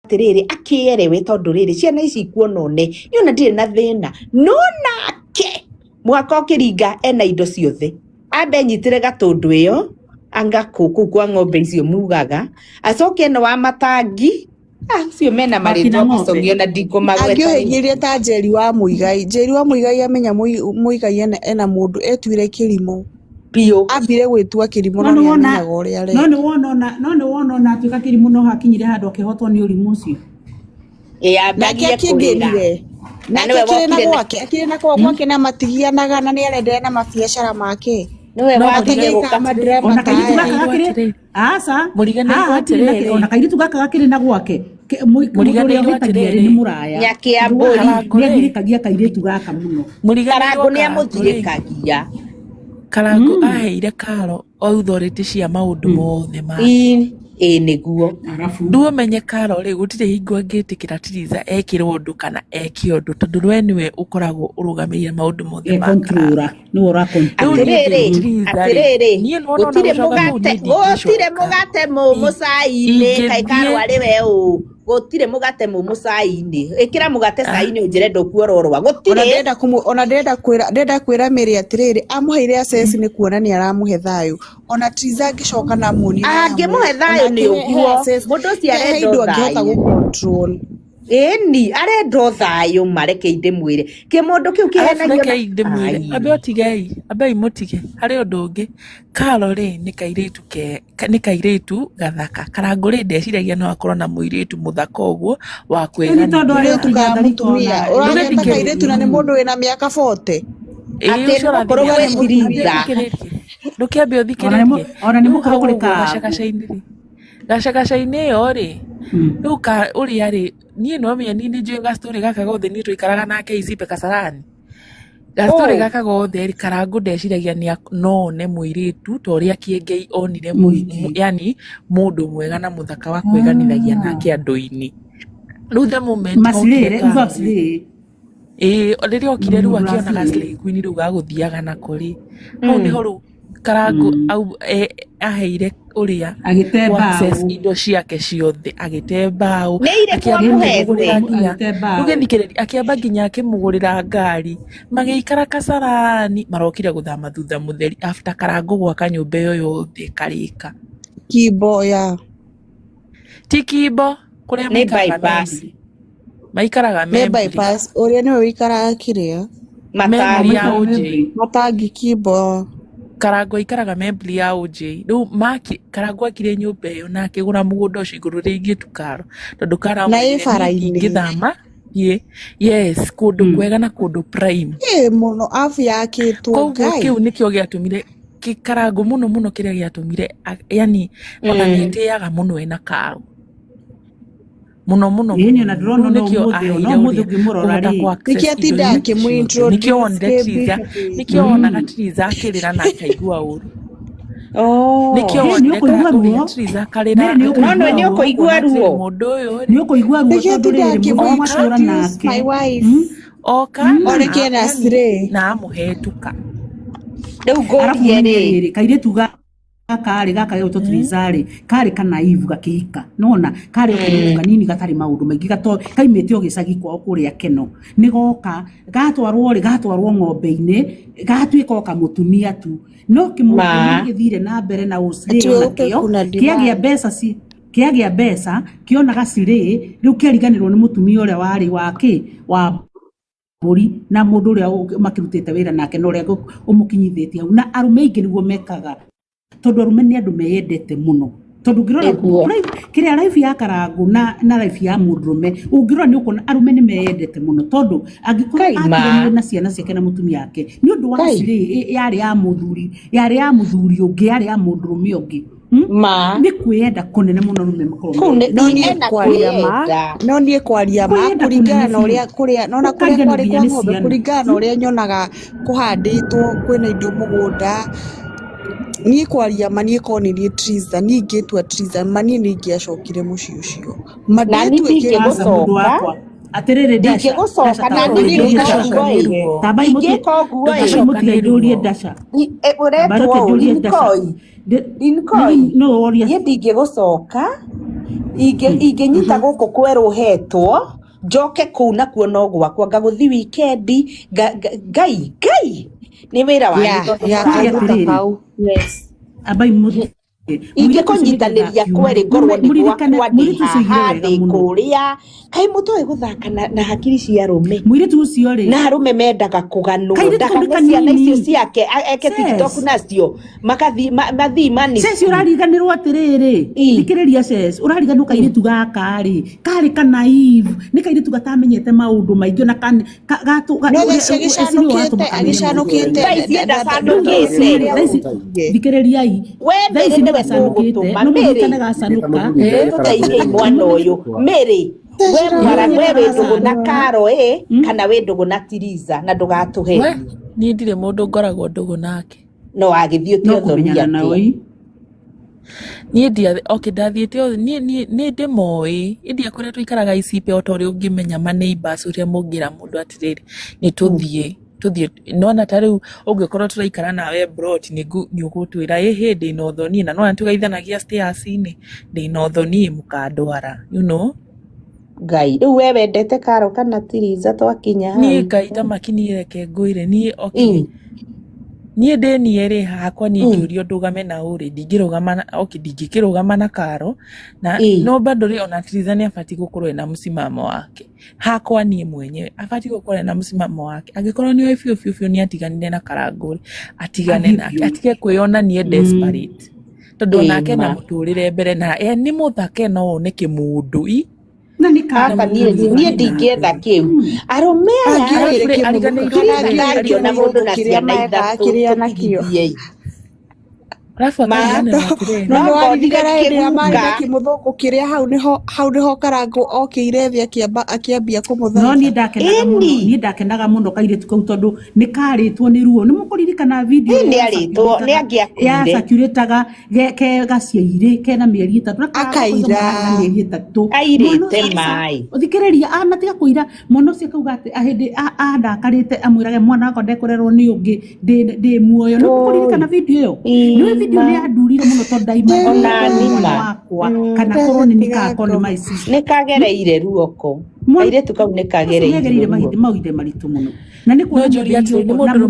atiriri akierewe tondu riri ciana ici kuonone yona ndire na thina no nake mwaka ukiringa ena indo ciothe ambe nyitire gatundu iyo anga kuku kwa ng'ombe icio mugaga acoke eno wa matangi cio mena maritwa macogio na ndiko magweta angiohenyirie ta Njeri wa Muigai amenya Muigai ena mundu etwire Kirimo pio ambire gwitua Kirimo no ni amenyaga uria re no ni wona atuika Kirimo no hakinyire handu akihotwo ni urimu ucio ambagie kingirire na niwe wokire akire na gwake na matigianaga na ni arendera na mabiacara make niwe wakire gukamadrema ona kairitu gaka gakire asa murigane gwatiriri ona kairitu gaka gakire na gwake murigane gwatiriri ni muraya nyakia mburi ni agirikagia kairitu gaka muno Karangu ni amuthirikagia Karangu aheire Karo authority cia maundu mothe ma niguo nduo menye Karo ri gutire hingo angitikira Tiriza ekirwo undu kana eki undu tondu we niwe ukoragwo urugamire maundu mothe ma controller ni ora controller atiriri gutire mugate mu mucai-ini kai Karo ari we gutire mugate mu mucai-ini ikira mugate cai-ini unjire ndukuororwa gutire ona ndenda kwira Mary atiriri amuheire access ni kuona ni aramuhe thayu ona Tiriza angicoka na muni angimuhe thayu ni uguo mundu cio arenda thayu ni arenda thayu mareke inde mwire ki mundu kiu kihenagia abe otigei abe imutige hari undu ungi Karo ri ni kairitu gathaka Karangu ri ndeciragia no akorwo na muiritu muthaka uguo wa kwigana tondu ari mutumia urageta kairitu na ni mundu wina miaka 40 ati no korwo we Tiriza ndukiambe uthikiririe ona ni mukaurika gacagaca-ini iyo ri riu uria ri nie no menya ni njui gastori gaka gothe ni tuikaraga nake Izipe Kasarani gastori gaka gothe Karangu ndeciragia ni no ne muiritu to ria kiengei onire yani mundu mwega na muthaka wa kwiganithagia nake andu-ini riu the moment maslire riria okire riu akiona Gasley Queen riu gaguthiaga na kuri hau niho riu Karangu aheire uria access indo ciake ciothe agite mbao akiamba nginya akimugurira ngari magiikara Kasarani marokire guthama thutha mutheri after Karangu gwaka nyumba iyo yothe karika Kibo ya tikibo kuria maikaraga bypass uria niwe wikaraga kiria matangi Kibo Karangu ikaraga membli ya OJ riu Karangu akire nyumba iyo na akigura mugunda ucio iguru ringi tukaro tondu Karo na ifara-ini ngithama yes kundu kwega na kundu prime muno afu yakitwo ngai kiu nikio giatumire Karangu muno kiria giatumire yani ona nitiaga muno ena Karo muno yini na drono no muthu ngimurora ri nikiatinda akimuintroduce nikio onde Tiriza nikio ona Tiriza akirira na akaigua uru nikio onde Tiriza karira no ni ukuigua ruo mundu uyu ni ukuigua ruo tondu riri mundu mwatura nake my wife oka oreke na sire na muhetuka riu ngorie ri kairitu gaka yoto Tiriza ri kari kana ivu gakihika nona kari okundu kanini gatari maundu maingi kaimite o gicagi kwao kuria Keno nigoka gatwarwo ng'ombe-ini gatuika oka mutumia tu no kimutumia githire na mbere na ucire nakio kiagia mbeca kiona Gaciri riu kiariganirwo ni mutumia uria wari wa buri na mundu uria makirutite wira nake no uria umukinyithitie na arume ingi niguo mekaga tondu arume ni andu meyendete muno tondu ngirora kiria life ya Karangu na life ya murume ungirora ni ukona arume ni meyendete muno tondu angikorwo na ciana ciake na mutumia yake ni undu wa Gaciri yari ya muthuri ungi yari ya mundurume ungi ni kwenda kunene muno rume makorwo no nie kwaria ma kuringana na uria kuria nona kuria kwari kwa ng'ombe kuringana na uria nyonaga kuhanditwo kwina indo mugunda ni kwaria manie konirie Tiriza ni ngitua Tiriza manie ni ngiacokire muci ucio nani ndingigocoka atiriri ndasha gucoka na ni ndingicoka tabai mutu ndurie ndasha uretwo Linkoi no oria ndingigocoka ingĩnyita gũkũ kwerũ hetwo njoke kũu nakuo no gwakwa ngagũthi wikendi ngai nĩ wĩra wa ingĩkũnyitanĩria kwerĩ ngorwo nĩ gwakwa ndĩ haha ndĩ kũrĩa kaĩ mũtoĩ gũthaka na hakiri cia arũme mũirĩtu ũcio rĩ na arũme mendaga kũganwo ndakane ciana icio ciake eke TikTok nacio mathii mani Ceci ũrariganĩrwo atĩrĩrĩ thikĩrĩria Ceci ũrariganwo kairĩtu gaka rĩ karĩ kana Eve nĩ kairĩtu gatamenyete maũndũ maingĩ na thikĩrĩriai mwana ũyũ Mary we wĩndũgũ na Karo kana wĩndũgũ na Tiriza na ndũgatũhe niĩ ndirĩ mũndũ ngoragwo ndũgũ nake no agĩthiĩ ũthiĩ niĩ ndathiĩte nĩ ndĩmoĩ india kũrĩa tũikaraga Icipe o ta ũrĩa ũngĩmenya maneighbors ũrĩa mũngĩra mũndũ atĩrĩrĩ nĩ tũthiĩ nona ta rĩu ũngĩkorwo tũraikara nawe brot nĩ ũgũtwĩra hĩndĩ ĩno thoni na nona tũgaithanagia stairs-inĩ ndĩna thoni mũkandwara Ngai rĩu we wendete Karo kana Tiriza twakinya niĩ Ngai tamakini reke ngwĩre niĩ niĩ ndĩniĩ hakwa niĩ ngĩũrio ndũgame na ũrĩ ndingĩkĩrũgama na Karo na no bado rĩ ona Tiriza nĩ abatiĩ gũkorwo na msimamo wake hakwa niĩ mwenyewe abatiĩ gũkorwo na msimamo wake angĩkorwo nĩ biũ nĩ atiganire na Karangũri atigane nake atige kwĩona niĩ desperate tondũ nake na mũtũrĩre mbere na nĩ mũthake no nĩ kĩmũndũ na niĩ ndingĩetha kĩu arũme aya na mũndũ na ciana ithatũ nakĩo mũthũngũ kĩrĩa hau nĩho Karangũ okĩire thĩ akĩambia kũmũthaitha no niĩ ndakenaga mũno kairĩtu kau tondũ nĩ karĩtwo nĩ ruo nĩ mũkũririkana video nĩ angĩakuire yacakirĩtaga gaciairĩ kena mĩeri ĩtatũ airĩte maĩ ũthikĩrĩria anatiga kũira mwana ũcio akauga atĩ hĩndĩ andakarĩte amwĩrage mwana wakwa ndekũrerwo nĩ ũngĩ ndĩ muoyo nĩ mũkũririkana video ĩyo video nĩ yandurire mũno tondũ ndaima wakwa kana korwo nĩ nĩkakoni maici nĩ kagereire ruoko kairĩtu kau nĩ kagereire maũndũ maritũ mũno na nĩ kuona nĩ mũndũ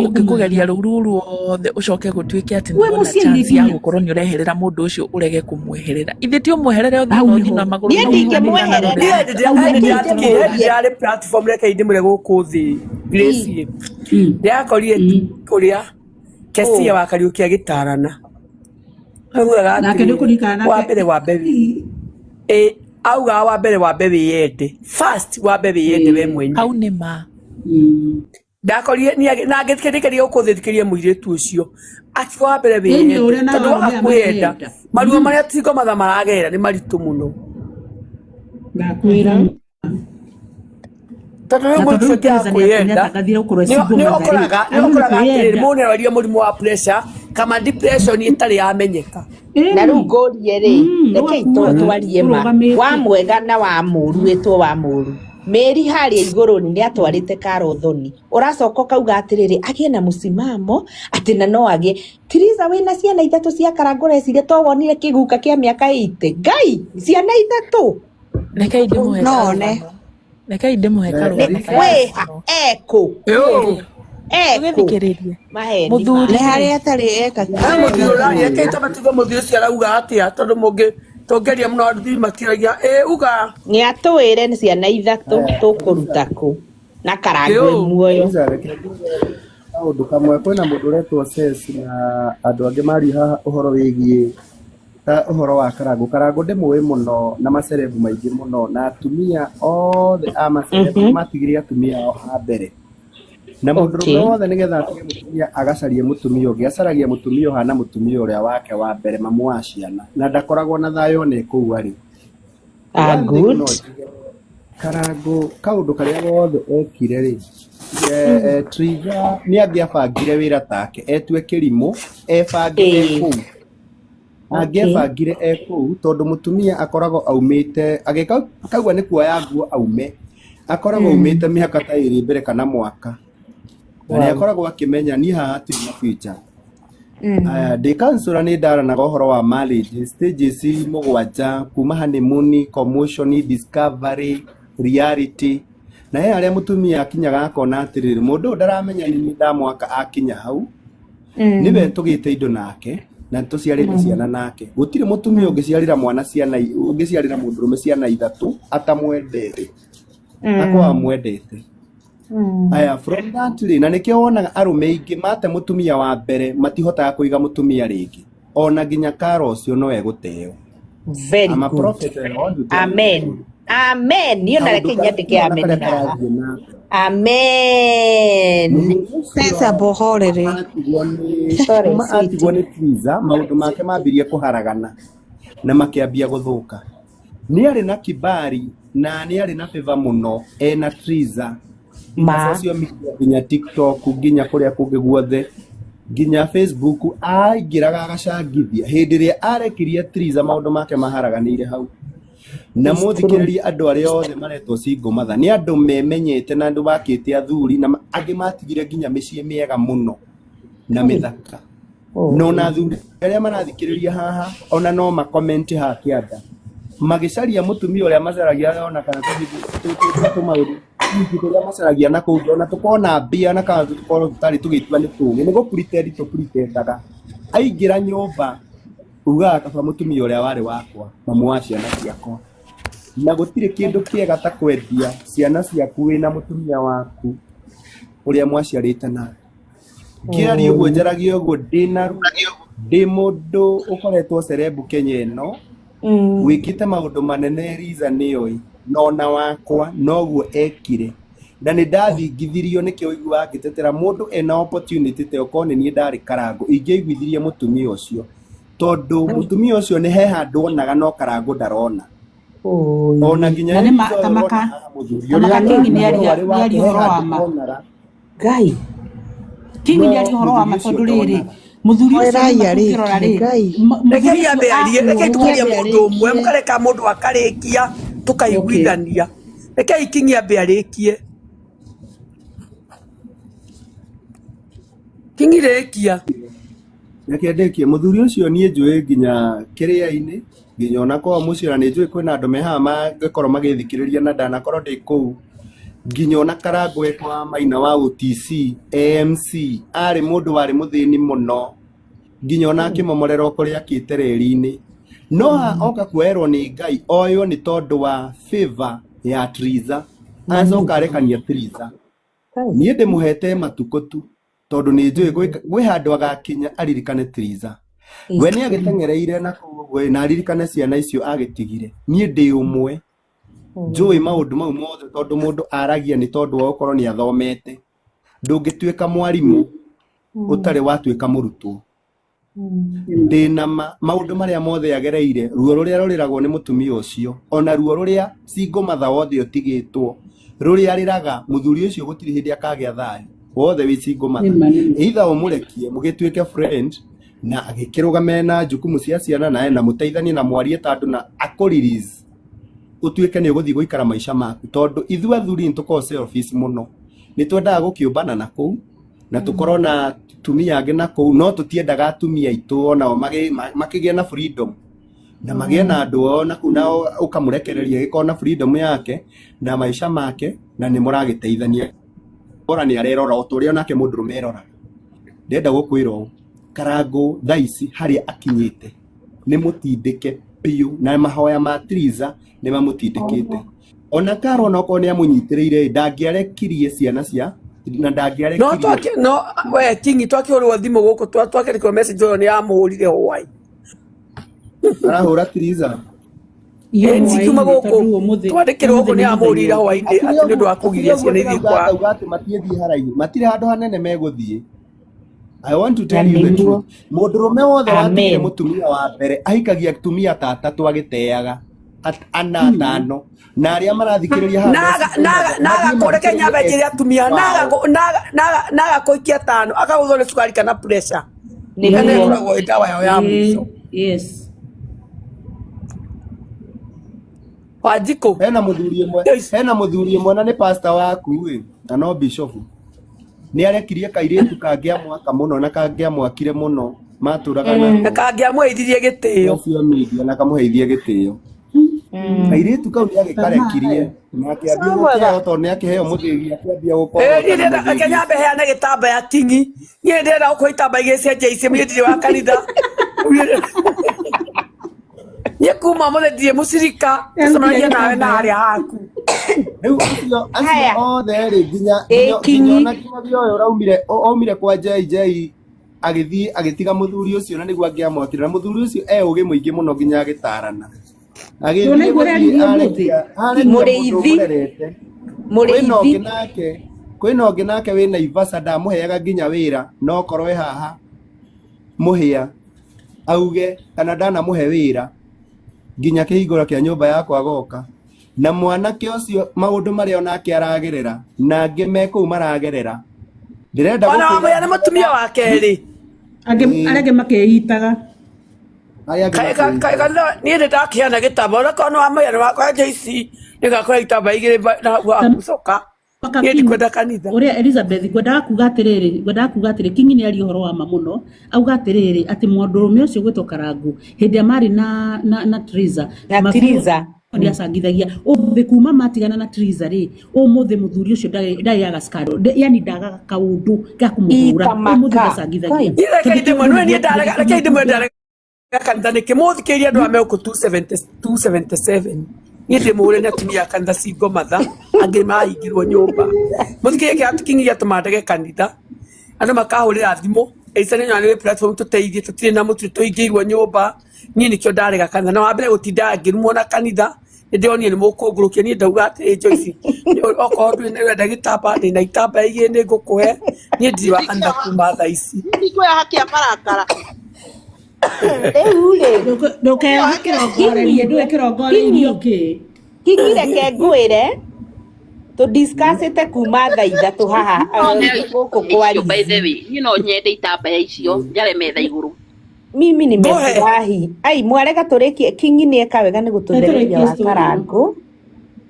ũngĩkũgeria rũru ruothe ũcoke gũtuĩke atĩ nĩ wona chance ya gũkorwo nĩ ũreherera mũndũ ũcio ũrege kũmweherera ithe ti ũmweherere ũthiĩ na magũrũ niĩ ndingĩmweherera ndĩarĩ platform reke ndĩmũre gũkũ thĩ Gracie ndĩakorire kũrĩa Kesia wa Kariuki agĩtarana nake nĩ kũririkana auga wa mbere wĩyende first wĩyende we mwenyewe hau nĩ ma ndakorire na ngĩthikĩrĩria gũkũ thĩ thikĩrĩrie mũirĩtu ũcio akiuga wa mbere wĩyende tondũ waga kwĩyenda maruo marĩa tingo matha maragerera nĩ maritũ mũno ngakwĩra tondũ rĩu mũndũ ũcio kwĩyenda nĩ ũkoraga atĩrĩrĩ mũndũ nĩarwaria mũrimũ wa pressure kana depression ĩtarĩ yamenyeka na rĩu ngũrie reke twarie wa mwega na wa mũũru wĩtwo wa mũũru Mary harĩa igũrũ nĩ atwarĩte Karo thoni ũracoka kauga atĩrĩrĩ agĩe na mũsimamo atĩ na no agĩe Tiriza wĩna ciana ithatũ cia Karangũ reciria to wonire kĩguka kĩa mĩaka 80 Ngai ciana ithatũ rekei ndĩmũhe Karo eko ũgĩthikĩrĩria mũthuri harĩa atarĩ eka matuga mũthuri ũcio arauga atĩa tondũ mũngĩ tongeria mũno andũ matiragia uga nĩ atwĩre nĩ ciana ithatũ tũkũruta kũ na Karangũ muoyo ũndũ kamwe kwĩna mũndũ ũretwo Ceci na andũ angĩ mari haha ũhoro wĩgiĩ ũhoro wa Karangũ ndĩmũĩ mũno na macerebu maingĩ mũno na atumia othe a macerebu matigire atumia ao a mbere na mũndũ wothe nĩgetha atige mũtumia agacarie mũtumia ũngĩ acaragia mũtumia ũhana mũtumia ũrĩa wake wa mbere mamu wa ciana na ndakoragwo na thayũ one kũu arĩ Karangũ kaũndũ karĩa wothe ekire rĩ Twiga nĩ angĩabangire wĩra take etue kĩrimũ ebangire kũu angĩabangire kũu tondũ mũtumia akoragwo aumĩte agĩkauga nĩ kuoya nguo aume akoragwo aumĩte mĩaka ta ĩrĩ mbere kana mwaka na nĩ akoragwo akĩmenya niĩ haha hatirĩ na future Ndĩ kansũra nĩ ndaranaga ũhoro wa marriage stages 7 kuma honeymoon, commotion, discovery, reality. Na he arĩa mũtumia akinyaga akona atĩrĩrĩ mũndũ ũyũ ndaramenya nĩ ndamwaka akinya hau niwe tũgĩte indo nake na tũciarĩte ciana nake. Gũtirĩ mũtumia ũngĩciarĩra mwana ciana ũngĩciarĩra mũndũrũme ciana 3 atamwendete akwa amwendete. From that na nĩkĩo wonaga arũme aingĩ mate mũtumia wa mbere matihotaga kũiga mũtumia rĩngĩ ona nginya karo ũcio no egũteo. Very good. Amen. Amen. Niyo na reke nyandike amen na. Amen. Sasa bohorere. Atigwo nĩ Triza maũndũ make mambirie kũharagana na makĩambia gũthũka. Nĩ arĩ na kibari na nĩ arĩ na favor mũno ena Triza. Social media nginya TikTok nginya kũrĩa kũngĩ guothe nginya Facebook aingĩraga agacangithia hĩndĩ ĩrĩa arekirie Triza maũndũ make maharaganĩire hau. Na mũthikĩrĩria andũ arĩa othe maretwo single mother nĩ andũ memenyete na andũ bakĩte athuri na angĩ matigire nginya mĩciĩ mĩega mũno na mĩthaka. No na athuri arĩa marathikĩrĩria haha ona no ma comment ha kĩanda magĩcaria mũtumia ũrĩa macaragia ona kana tũmaũndũ tũrĩa macaragia na kũu ona tũkona mbia na kana tũkorwo tũtarĩ tũgĩtua nĩ tũgĩ nĩ gũpretend tũpretendaga aingĩra nyũmba ugaga kaba mũtumia ũrĩa warĩ wakwa mamu wa ciana ciakwa na gũtirĩ kĩndũ kĩega ta kwendia ciana ciaku wĩna mũtumia waku ũrĩa mwaciarĩte nake. Ngĩaria ũguo njaragia ũguo ndĩ mũndũ ũkoretwo cerebu Kenya ĩno wĩkĩte maũndũ manene Riza nĩoĩ nona wakwa noguo ekire na nĩ ndathingithirio nĩ kĩoigua ngĩtetera mũndũ ena opportunity te okorwo nĩ niĩ ndarĩ Karango ingĩiguithirie mũtumia ũcio tondũ mũtumia ũcio nĩ he handũ onaga no Karango ndarona. Ona nginya nĩ makamaka Kingi nĩ ari horo wa ma Ngai Kingi nĩ ari horo wa ma tondũ rĩrĩ muthuri ũcio ũkĩrora rĩ rekei ambearie rekei tukaria mũndũ ũmwe mũkareka mũndũ akarĩkia tukaiguithania rekei Kingi ambearĩkie Kingi rĩkia reke ndĩkie mũthuri ũcio niĩ njũĩ nginya kĩrĩa-inĩ nginya ona kwa mũciĩ na nĩ njũĩ kwĩna andũ mehaha mangĩkorwo magĩthikĩrĩria na ndanakorwo ndĩ kũu nginya ona Karango ekwa Maina wa OTC AMC arĩ mũndũ warĩ mũthĩni mũno nginya ona akĩmomorera kũrĩa akĩte reri-inĩ no oka kuerwo nĩ Ngai oywo nĩ tondũ wa favor ya Triza acoka arekania Triza niĩ ndĩmũhete matukũ tu tondũ nĩ njũĩ gwĩ handũ agakinya aririkane Triza we nĩ agĩtengereire na kũguo na aririkane ciana icio agĩtigire niĩ ndĩ ũmwe njũĩ maũndũ mau mothe tondũ mũndũ aragia nĩ tondũ wa gũkorwo nĩ athomete ndũngĩtuĩka mwarimũ ũtarĩ watuĩka mũrutwo ndĩna maũndũ marĩa mothe agereire ruo rũrĩa rũrĩragwo nĩ mũtumia ũcio ona ruo rũrĩa single mother wothe ũtigĩtwo rũrĩa arĩraga mũthuri ũcio gũtirĩ hĩndĩ akagĩa thayũ wothe wĩ single mother either ũmũrekie mũgĩtuĩke friend na agĩkĩrũgame na jukumu cia ciana na ena mũteithanie na mwarie ta andũ na akũrelease utuĩke nĩ ũgũthiĩ gũikara maica maku tondũ ithuĩ athuri nĩ tũkorwo selfish mũno nĩ twendaga gũkĩũmbana na kũu na tũkorwo na tumia angĩ na kũu no tũtiendaga atumia aitũ onao makĩgĩa na freedom na magĩe na andũ o na kũu nao ũkamũrekereria gĩkorwo na freedom yake na maica make na nĩ mũragĩteithania ora nĩ arerora o ũrĩa nake mũndũrũme erora ndenda gũkwĩra ũũ Karango thaa ici harĩa akinyĩte nĩ mũtindĩke piũ na mahoya ma Triza nĩ mamũtindĩkĩte ona Karo ona okorwo nĩ amũnyitĩrĩire ndangĩarekirie ciana cia na ndangĩarekirie no we Kingi twakĩhũrwo thimũ gũkũ twakĩrĩkwo message ũyũ nĩ amũhũrire hwaĩ arahũra Triza Nĩkiuma gũkũ twandĩkĩrwo gũkũ nĩ amũhũrire hwaĩ-inĩ atĩ nĩ ũndũ wa kũgiria ciana ithiĩ kwao matiĩthiĩ haraihu matirĩ handũ hanene megũthiĩ. I want to tell you the truth. Mũndũrũme wothe watigire mũtumia wa mbere ahikagia atumia ta atatũ agĩteaga ana atano na arĩa marathikĩrĩria naga kũreke nyamba njĩre atumia naga kũikia tano akagũthwo nĩ cukari kana pressure nĩ ĩkoragwo ĩ ndawa yao ya mũico. Yes. Wanjikũ hena mũthuri ĩmwe na nĩ pastor waku ĩ na no bishop nĩ arekirie kairĩtu kangĩamwaka mũno na kangĩamwakire mũno matũraga na na kangĩamũheithirie gĩtĩo social media na kamũheithie gĩtĩo airĩtu kau nĩagĩkarekirie na akĩambia gũkĩheo tondũ nĩakĩheo mũthĩgi akĩambia gũkorwo kenyambe heane gĩtambaya kingi niĩ ndĩrenda gũkorwo itambaya igĩcenjia ici niĩ ndirĩ wa kanitha niĩ kuma mũthĩ ndirĩ mũcirika tũcemanagia nawe na harĩa haku rĩu acio othe rĩ nginya ona kinyagia ũyũ aumire kwa JJ agĩthiĩ agĩtiga mũthuri ũcio na nĩguo angĩamwakĩra na mũthuri ũcio ũgĩ mũingĩ mũno nginya agĩtarana kwĩna ũngĩ nake wĩ Naivasha ndamũheaga nginya wĩra no korwo wĩ haha mũhĩa auge kana ndanamũhe wĩra nginya kĩhingũro kĩa nyũmba yakwa goka na mwanake ũcio maũndũ marĩa onake aragerera na angĩ me kũu maragerera ndĩrenda gũkũĩra nĩ mũtumia wa kerĩ arĩa makĩitaga niĩ nĩ ndakĩheana gĩtambaya onakorwo nĩ wamũheana wakwa JC nĩgakorwo itambaya igĩrĩ na gũcoka niĩ ndikwenda kanitha ũrĩa Elizabeth ngwendaga kuga atĩrĩrĩ Kingi nĩ ari ũhoro wa ma mũno auga atĩrĩrĩ atĩ mũndũrũme ũcio gwĩtwo Karangũ hĩndĩ ĩrĩa marĩ na Triza ndiacangithagia ũthĩ kuma matigana na Triza rĩ ũmũthĩ mũthuri ũcio ndarĩ yaga scandal yani ndagaga kaũndũ gakũmũhũra ũmũthĩ ndacangithagia reke ndĩmwe ndarega kanitha nĩkĩ mũthikĩrĩria andũ ame ũkũ 277 niĩ ndĩmũũre nĩ atumia a kanitha cingo matha angĩ mahingĩrwo nyũmba mũthikĩrĩria kĩratũ Kingi gĩatũma ndege kanitha andũ makahũrĩra thimũ ĩcane nyona nĩ platform tũteithie tũtirĩ na mũturi tũingĩirwo nyũmba niĩ nĩkĩo ndarega kanitha na wambere gũtinda ngĩrumwo na kanitha nĩndĩronire nĩ mũkũngũrũkia niĩ ndauga atĩ Joyce okorwo ndũrenda gĩtambaya ndĩna itambaya igĩrĩ nĩ ngũkũhe niĩ ndirĩ wa kanitha kuma thaa ici nĩkwĩra hakia marakara ndũkeo kĩrongoreirio kĩ Kingi reke ngwĩre tũdiscussĩte kuma thaa ithatũ haha gũkũ kwa niĩ no nyende itambaya icio njare metha igũrũ mimi nimefurahi ai mwarega tũrĩkie Kingi nĩeka wega nĩ gũtũthereria wa Karangũ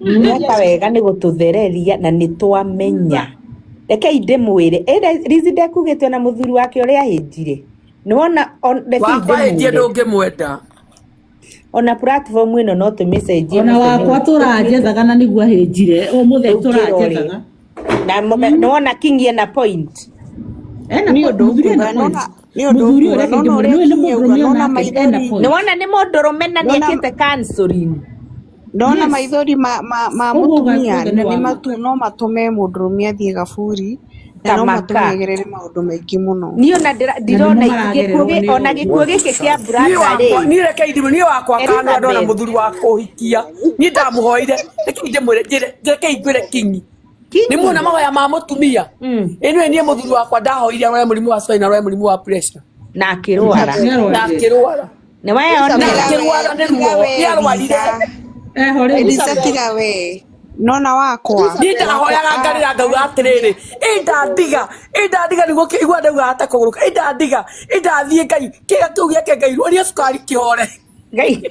nĩeka wega nĩ gũtũthereria na nĩtwamenya reke ndĩmwĩre Rizi ndekugĩte na mũthuri wake ũrĩa ahĩnjire nĩwona wakwaĩtie ndũngĩmwenda ona platform ĩno no tũmessage ona wakwa tũranjethaga na nĩguo ahĩnjire ũmũthĩ tũranjethaga na nĩwona Kingi ena point nĩwona nĩ mũndũrũme na nĩekĩte counseling ndona maithori ma mũtumia no matũme mũndũrũme athiĩ gaburi na no matũmegerere maũndũ maingĩ mũno niĩ ona ndirona ona gĩkuũ gĩkĩ kĩa brother rĩ niĩ reke niĩ wakwa kana ndona mũthuri wa kũhikia niĩ ndamũhoire reke ngwĩre Kingi nĩ muona mahoya ma mũtumia ĩno niĩ mũthuri wakwa ndahoire arwae mũrimũ wa cukari na arwae mũrimũ wa pressure na akĩrwara nĩ weyona akĩrwara nĩ ruo nĩ arwarire Elizabeth we nona wakwa niĩ ndahoyaga ngarĩra ngauga atĩrĩrĩ ĩndandiga nĩguo kĩigua ndauga hata kũgũrũka ĩndathiĩ Ngai kĩga kĩu gĩake Ngai rũria cukari kĩhore Ngai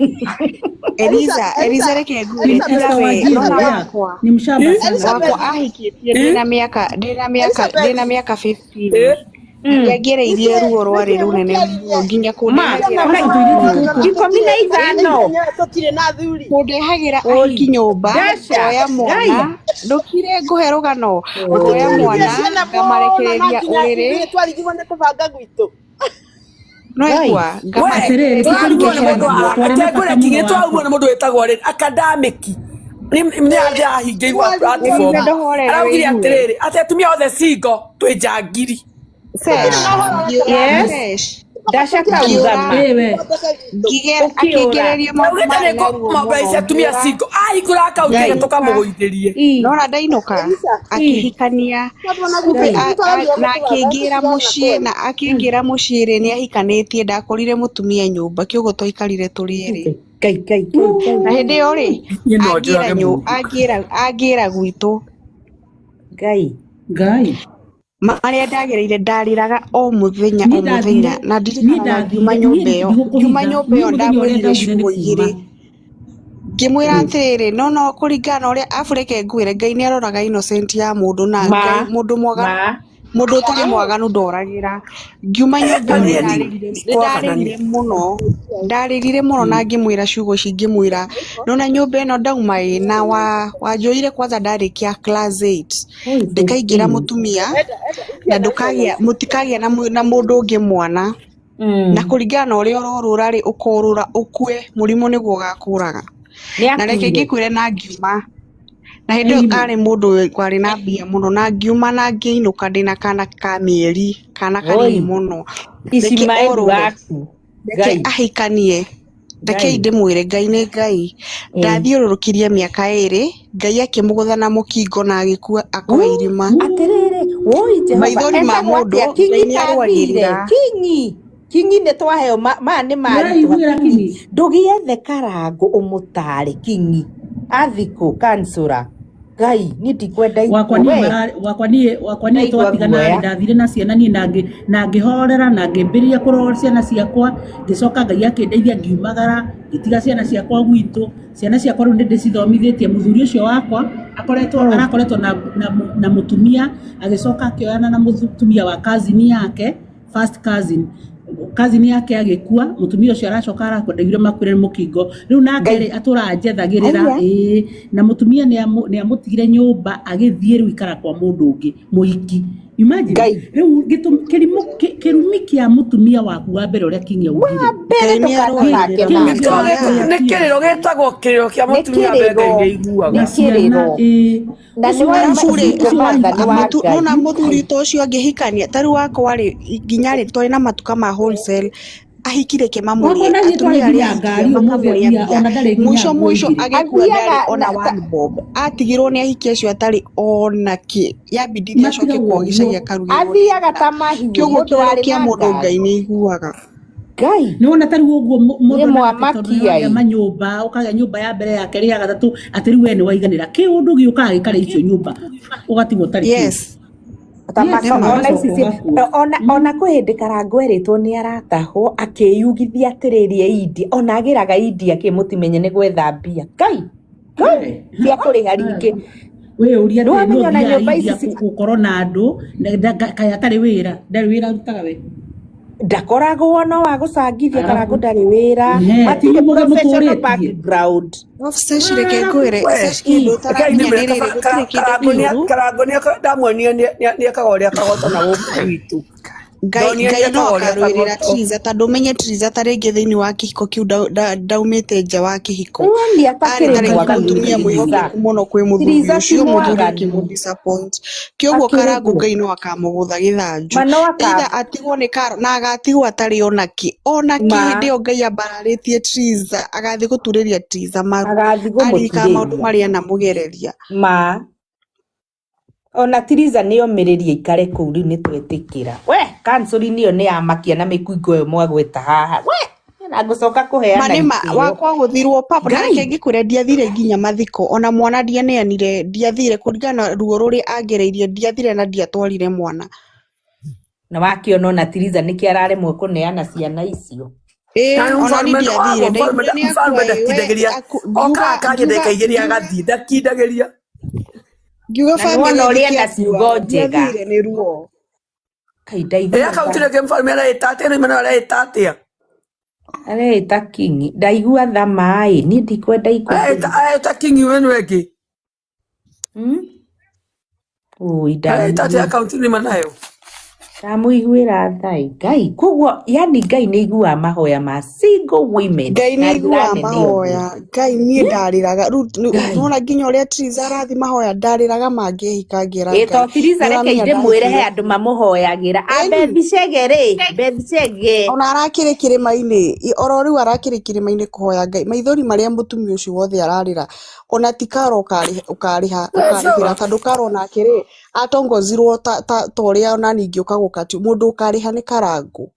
Eliza reke ngwĩre nona wakwa ahikĩtie ndĩna mĩaka 15 ngĩgereirie ruo rwarĩ rũnene mũno nginya kũndehagĩra ahiki nyũmba oya mwana ndũkire ngũhe rũgano oya mwana ngamarekereria ũrĩrĩ noigua Kingi twaguo nĩ mũndũ wĩtagwo rĩ akadamĩki nĩ ahingĩirwo platform araugire atĩrĩrĩ atĩ atumia othe cingo twĩ njangiri ndacaka ugama akĩngĩrĩria maũndũ atumia cingo ahingũra akaunti tũkamũgũithĩrie nona ndainũka akĩhikania na akĩingĩra mũciĩ rĩ nĩ ahikanĩtie ndakorire mũtumia nyũmba kĩoguo twaikarire tũrĩ erĩ na hĩndĩ ĩyo rĩ angĩra gwitũ Ngai marĩa ndagereire ndarĩraga o mũthenya na ndirikanaga ngiuma nyũmba ĩyo ndamwĩrire ciugo igĩrĩ ngĩmwĩra atĩrĩrĩ no kũringana ũrĩa abureke ngwĩre Ngai nĩ aroraga innocent ya mũndũ na Ngai mũndũ mwaga mundu utari mwaganu ndoragira ngiuma nyumba ndarĩrire mũno na ngĩmwĩra ciugo cingĩmwĩra nona nyũmba ĩno ndauma na wanjũire kwanza ndarĩkia class 8 ndĩkaingĩra mũtumia na mũtikagĩa na mũndũ ũngĩ mwana na kũringana na ũrĩa ũrorũra rĩ ũkorũra ũkue mũrimũ nĩguo ũgakũraga na reke ngĩkwĩre na ngiuma na hĩndĩ ĩyo arĩ mũndũ warĩ na mbia mũno na ngiuma na ngĩinũka ndĩna kana ka mĩeri kana kanini mũno reke ahikanie reke ndĩmwĩre Ngai nĩ Ngai ndathiũrũrũkirie mĩaka 2 Ngai akĩmũgũtha na mũkingo na agĩkua akwa irima maithori ma mũndũ Ngai nĩ arũagĩrĩra Kingi nĩ twaheo maya nĩ mari ndũgiethe Karangũ ũmũtare Kingi athikũ kansũra Ngai nĩ ndikwenda wakwa niĩ twatigana ndathire na ciana niĩ na ngĩhorera na ngĩmbĩrĩria kũrora ciana ciakwa ngĩcoka Ngai akĩndeithia ngiumagara ngĩtiga ciana ciakwa gwitũ ciana ciakwa rĩu ndĩcithomithĩtie mũthuri ũcio wakwa arakoretwo na mũtumia agĩcoka akĩoyana na mũtumia wa cousin yake first cousin yake agĩkua mũtumia ũcio aracoka arakwendagire makwĩre mũkingo rĩu nake atũra njethagĩrĩra na mũtumia nĩ amũtigire nyũmba agĩthiĩ rĩu ikara kwa mũndũ ũngĩ mũhiki imagine rĩu kĩrumi kĩa mũtumia waku wa mbere ũrĩa Kingi augire nĩ kĩrĩro gĩtagwo kĩrĩro kĩa mũtumia mbere ngĩiguaga nona mũthuri ũcio angĩhikania tarĩ wakwa rĩ nginya rĩ twarĩ na matuka ma wholesale ahikire kĩmamũria atumia arĩa mũico agĩkua ndarĩ ona one bob atigirwo nĩ ahikia acio atarĩ ona kĩ yambindithia acoke kwa gĩcagia karuge athiaga ta mahiũ kĩoguo kĩrarĩ kĩa mũndũ Ngai nĩ iguaga Ngai nĩ wona tarĩ ũguo mũndũ manyũmba ũkagĩa nyũmba ya mbere ya kerĩ ya gatatũ atĩ rĩu we nĩ waiganĩra kĩũndũ gĩũkaga gĩkarĩa icio nyũmba ũgatigwo tarĩ ona kwĩ hĩndĩ Karangũ erĩtwo nĩ aratahwo akĩyugithia atĩrĩrie India ona agĩraga India kĩmũtimenye nĩ gwetha mbia Ngai cia kũrĩha rĩngĩ wĩyũria gũkorwo na andũ kaĩ atarĩ wĩra ndarĩ wĩra arutaga we ndakoragwo no wa gũcangithia Karangũ ndarĩ wĩra matirĩ professional background reke ngwĩre kĩndũ ũtaramenya nĩ rĩrĩ gũtirĩ kĩndũ Karangũ ndamuonire nĩ ekaga ũrĩa akagotana gũkũ gwitũ Ngai no akarũĩrĩra Triza tondũ ũmenye Triza ta rĩngĩ thĩinĩ wa kĩhiko kĩu ndaumĩte nja wa kĩhiko arĩ mũtumia mwĩhokeku mũno kwĩ mũthuri ũcio mũthuri akĩmũdisappoint kĩoguo Karangũ Ngai no akamũgũtha gĩthanju either atigwo nĩ Karo na agatigwo atarĩ ona kĩ hĩndĩ ĩyo Ngai ambararĩtie Triza agathiĩ gũturĩria Triza maru arika maũndũ marĩa anamũgereria ona Triza nĩ omĩrĩria ikare kũu rĩu nĩ twetĩkĩra we kansũri-inĩ ĩyo nĩ yamakia na mĩkungo ĩyo mwagweta haha we na ngũcoka kũheana wakwa gũthirwo papa na reke ngĩkwĩre ndiathire nginya mathiko ona mwana ndianeanire ndiathire kũringana ruo rũrĩa angereirie ndiathire na ndiatwarire mwana na wakĩona ona Triza nĩkĩ araremwo kũneana ciana icio ona ndiathire ndakindagĩria oka akagĩtheka igĩrĩ agathiĩ ndakindagĩria ngiuga family ũrĩa na ciugo njega nĩ ruo akautire ke mfalme araĩta atĩa nĩ mena araĩta atĩa araĩta Kingi ndaigua thamaĩ niĩ ndikwenda araĩta Kingi we nĩ wengĩ araĩta atĩa akaunti-inĩ manayo ndamũiguĩra thai Ngai koguo yani Ngai nĩ iguaga mahoya ma single women Ngai nĩ iguaga mahoya Ngai niĩ ndarĩraga rĩu nona nginya ũrĩa Triza arathi mahoya ndarĩraga mangĩhika ngĩra to Triza reke ndĩmwĩre he andũ mamũhoyagĩra Bethshege ona arakĩrĩ kĩrĩma-inĩ oro rĩu arakĩrĩ kĩrĩma-inĩ kũhoya Ngai maithori marĩa mũtumia ũcio wothe ararĩra ona ti Karo ũkarĩhĩra tondũ Karo nake rĩ atongozirwo ta ũrĩa ona ningĩ ũkagũkati mũndũ ũkarĩha nĩ Karangũ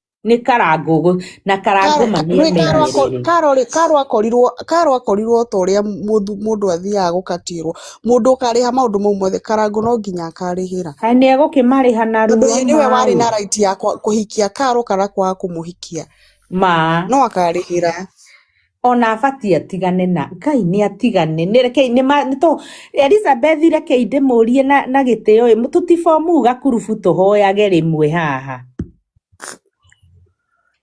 na Karangũ Karo akorirwo ta ũrĩa mũndũ athiaga gũkatirwo mũndũ ũkarĩha maũndũ mau mothe Karangũ no nginya akarĩhĩra nĩ egũkĩmarĩha na ruo nĩwe warĩ na right ya kũhikia Karo kana kwaga kũmũhikia no akarĩhĩra ona abatie atigane na Ngai ni atigane ni reke ni to Elizabeth reke ndimurie na gitio tutifomu gakurubu tuhoyage rimwe haha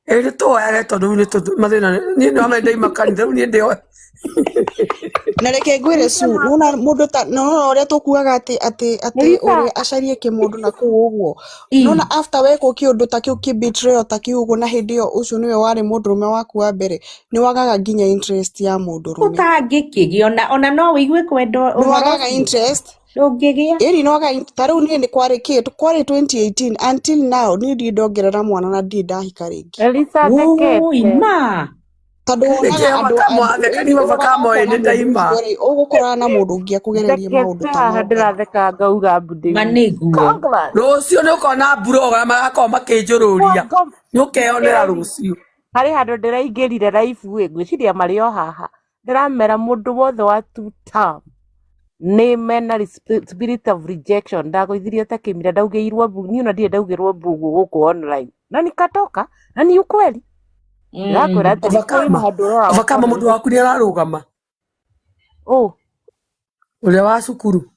eri tuhoyage tondu ni mathina ni no amende imakanitha ni ndio na reke ngwire su nona mundu ta no uria tukuaga ati uri acarie kimundu na kuu uguo nona after weko kiundu ta kiu ki betrayal ta kiu uguo na hindi yo ucio niwe wari mundurume waku wa mbere ni wagaga nginya interest ya mundurume utangikigi ona no wigue kwendo ni wagaga interest ndungigia iri no waga taru ni kwari 2018 until now ni ndongerera mwana na ndahika ringi Elizabeth ima tondu ugukora na mundu ungi akugereria maundu ta ndiratheka ngauga mbundi maniguo rucio ni ukona buroga magakoma makinjururia ni ukeyonera rucio hari handu ndiraingirire raibu ngwiciria mari o haha ndiramera mundu wothe wa two term ni mena spirit of rejection ndagoithirio ta kimira ndaugeirwo mbu ni ona ndie ndaugirwo mbu guku online na nikatoka na ni ukweli ndakwira ati avakama mundu waku ni ararugama uria wa cukuru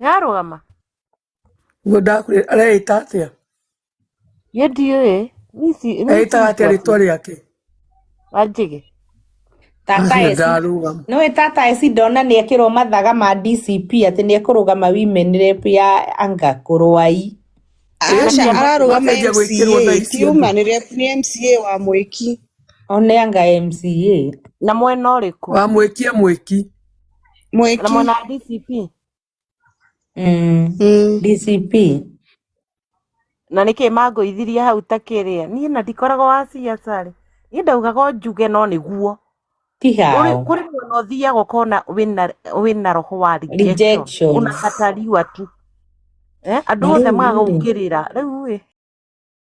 yarugama ngo ndakwira areita atia yendiwe nisi eita atia ritwa riake wanjige tata esi no tata esi ndona ni ekirwo mathaga ma DCP ati ni ekurugama women rep ya anga kurwai Asha ararugama MCA kiuma ni rep ni MCA wa Mwiki one anga MCA na mwena uriku wa Mwiki na mwena DCP DCP na niki magoithirie hau takiria ni na ndikoragwo wa siasa ri ni ndaugaga njuge no niguo tihao kuri mwena uthiaga ukona wina roho wa rejection unakataliwa tu andu othe magaukirira riu